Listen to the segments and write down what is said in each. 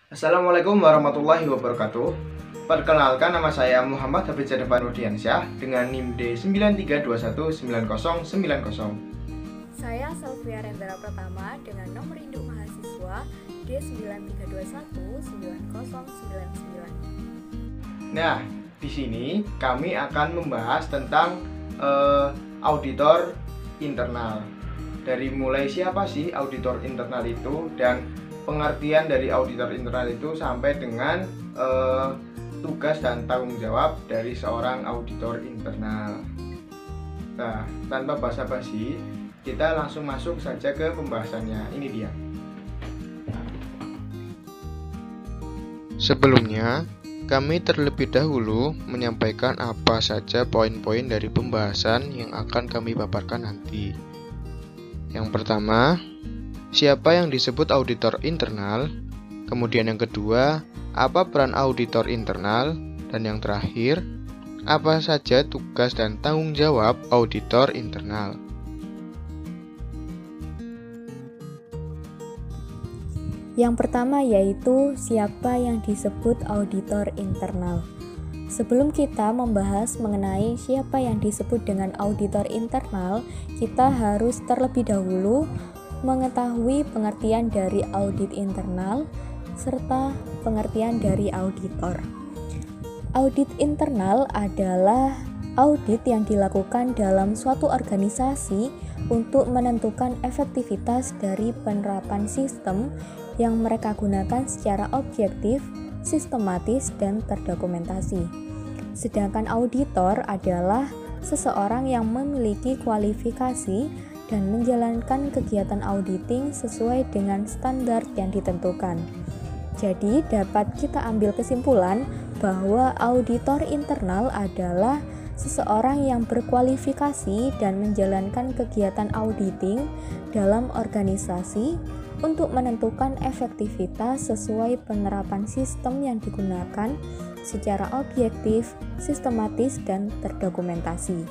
Assalamualaikum warahmatullahi wabarakatuh. Perkenalkan, nama saya Muhammad Hafidz Nudiansyah dengan NIM D93219090. Saya Selvia Rendra Pratama dengan nomor induk mahasiswa D93219099. Nah, di sini kami akan membahas tentang auditor internal. Dari mulai siapa sih auditor internal itu, dan pengertian dari auditor internal itu sampai dengan tugas dan tanggung jawab dari seorang auditor internal. Nah, tanpa basa-basi, kita langsung masuk saja ke pembahasannya. Ini dia. Sebelumnya, kami terlebih dahulu menyampaikan apa saja poin-poin dari pembahasan yang akan kami paparkan nanti. Yang pertama, siapa yang disebut auditor internal? Kemudian yang kedua, apa peran auditor internal? Dan yang terakhir, apa saja tugas dan tanggung jawab auditor internal? Yang pertama yaitu siapa yang disebut auditor internal. Sebelum kita membahas mengenai siapa yang disebut dengan auditor internal, kita harus terlebih dahulu mengetahui pengertian dari audit internal serta pengertian dari auditor. Audit internal adalah audit yang dilakukan dalam suatu organisasi untuk menentukan efektivitas dari penerapan sistem yang mereka gunakan secara objektif, sistematis, dan terdokumentasi. Sedangkan auditor adalah seseorang yang memiliki kualifikasi dan menjalankan kegiatan auditing sesuai dengan standar yang ditentukan. Jadi dapat kita ambil kesimpulan bahwa auditor internal adalah seseorang yang berkualifikasi dan menjalankan kegiatan auditing dalam organisasi untuk menentukan efektivitas sesuai penerapan sistem yang digunakan secara objektif, sistematis, dan terdokumentasi.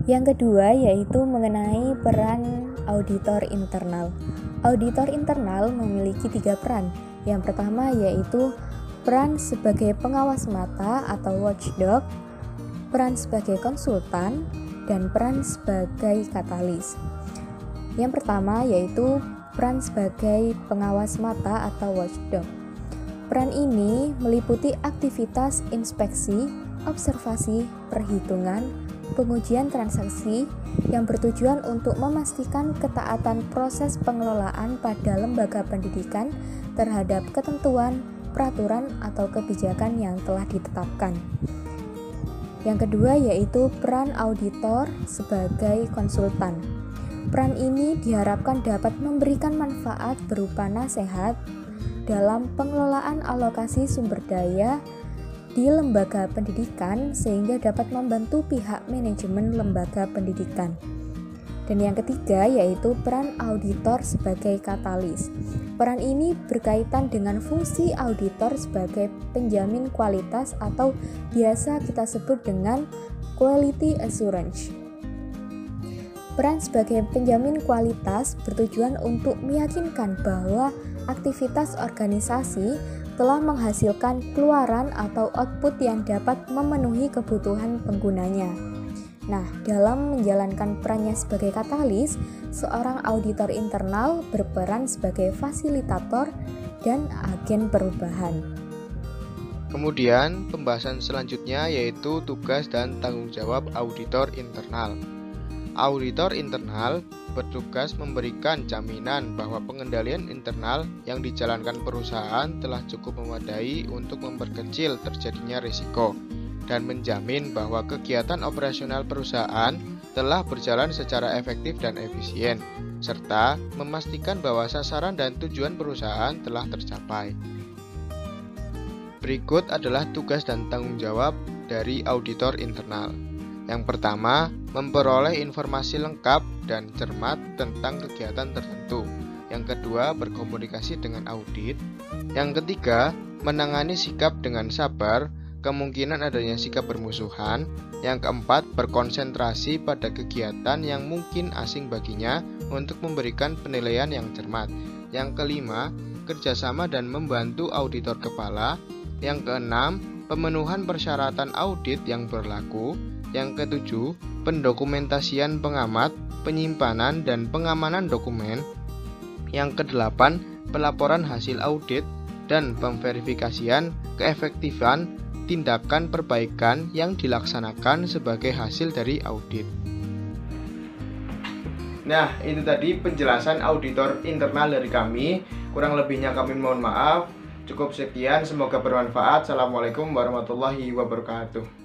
Yang kedua yaitu mengenai peran auditor internal. Auditor internal memiliki 3 peran. Yang pertama yaitu peran sebagai pengawas mata atau watchdog, peran sebagai konsultan, dan peran sebagai katalis. Yang pertama yaitu peran sebagai pengawas mata atau watchdog. Peran ini meliputi aktivitas inspeksi, observasi, perhitungan, pengujian transaksi yang bertujuan untuk memastikan ketaatan proses pengelolaan pada lembaga pendidikan terhadap ketentuan, peraturan, atau kebijakan yang telah ditetapkan. Yang kedua yaitu peran auditor sebagai konsultan. Peran ini diharapkan dapat memberikan manfaat berupa nasihat dalam pengelolaan alokasi sumber daya di lembaga pendidikan sehingga dapat membantu pihak manajemen lembaga pendidikan. Dan yang ketiga yaitu peran auditor sebagai katalis. Peran ini berkaitan dengan fungsi auditor sebagai penjamin kualitas atau biasa kita sebut dengan quality assurance. Peran sebagai penjamin kualitas bertujuan untuk meyakinkan bahwa aktivitas organisasi telah menghasilkan keluaran atau output yang dapat memenuhi kebutuhan penggunanya. Nah, dalam menjalankan perannya sebagai katalis, seorang auditor internal berperan sebagai fasilitator dan agen perubahan. Kemudian, pembahasan selanjutnya yaitu tugas dan tanggung jawab auditor internal. Auditor internal bertugas memberikan jaminan bahwa pengendalian internal yang dijalankan perusahaan telah cukup memadai untuk memperkecil terjadinya risiko dan menjamin bahwa kegiatan operasional perusahaan telah berjalan secara efektif dan efisien, serta memastikan bahwa sasaran dan tujuan perusahaan telah tercapai. Berikut adalah tugas dan tanggung jawab dari auditor internal. Yang pertama, memperoleh informasi lengkap dan cermat tentang kegiatan tertentu. Yang kedua, berkomunikasi dengan audit. Yang ketiga, menangani sikap dengan sabar, kemungkinan adanya sikap bermusuhan. Yang keempat, berkonsentrasi pada kegiatan yang mungkin asing baginya untuk memberikan penilaian yang cermat. Yang kelima, kerjasama dan membantu auditor kepala. Yang keenam, pemenuhan persyaratan audit yang berlaku. Yang ketujuh, pendokumentasian pengamat, penyimpanan dan pengamanan dokumen. Yang kedelapan, pelaporan hasil audit dan pemverifikasian keefektifan tindakan perbaikan yang dilaksanakan sebagai hasil dari audit. Nah, itu tadi penjelasan auditor internal dari kami. Kurang lebihnya kami mohon maaf. Cukup sekian, semoga bermanfaat. Assalamualaikum warahmatullahi wabarakatuh.